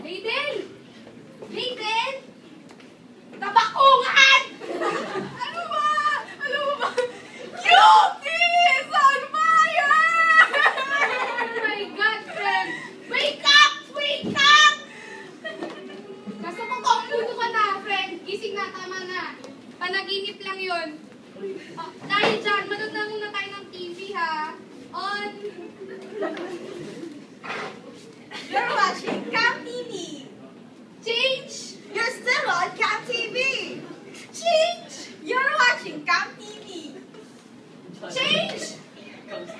Hayden! Hayden! Tabakungan! Ano ba? Ano ba? Cutie is on fire! Oh my God, friend! Wake up! Wake up! Nasa pagkakulo ka na, friend. Gising na, tama na. Panaginip lang yun. Dahil dyan, manood na muna tayo ng TV, ha? On... You're watching Cam TV. Change! You're still on Cam TV. Change. You're watching Cam TV. Change!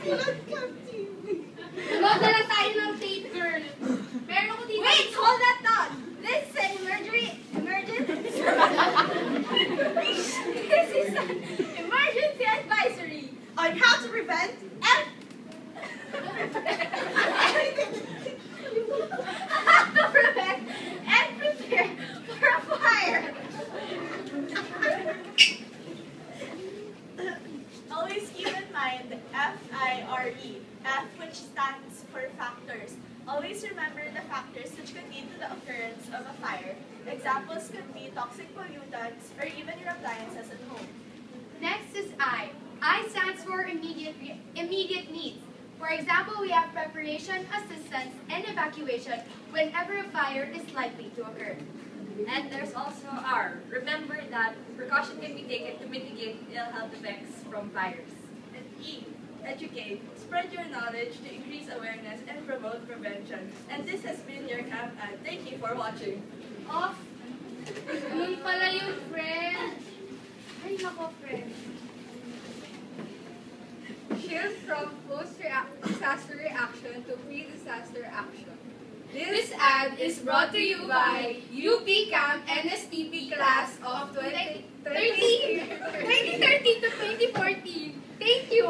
You're on Cam TV. Manood na lang tayo ng tape, girl. Meron ako dito. Wait, hold that thought. This is an This is an emergency advisory on how to prevent how to prevent and prepare for a fire. Always keep in mind FIRE, F which stands for factors. Always remember the factors which could lead to the occurrence of a fire. Examples could be toxic pollutants or even your appliances at home. Next is I. I stands for immediate needs. For example, we have preparation, assistance, and evacuation whenever a fire is likely to occur. And there's also R. Remember that precaution can be taken to mitigate ill health effects from fires. And E. Educate. Spread your knowledge to increase awareness and promote prevention. And this has been your camp ad. Thank you for watching. Off. Yun pala yung friend. Ay, nako, friend. Shift from post-disaster reaction to pre-disaster action. This ad is brought to you by UP Camp NSTP class of 2013 to 2014. Thank you.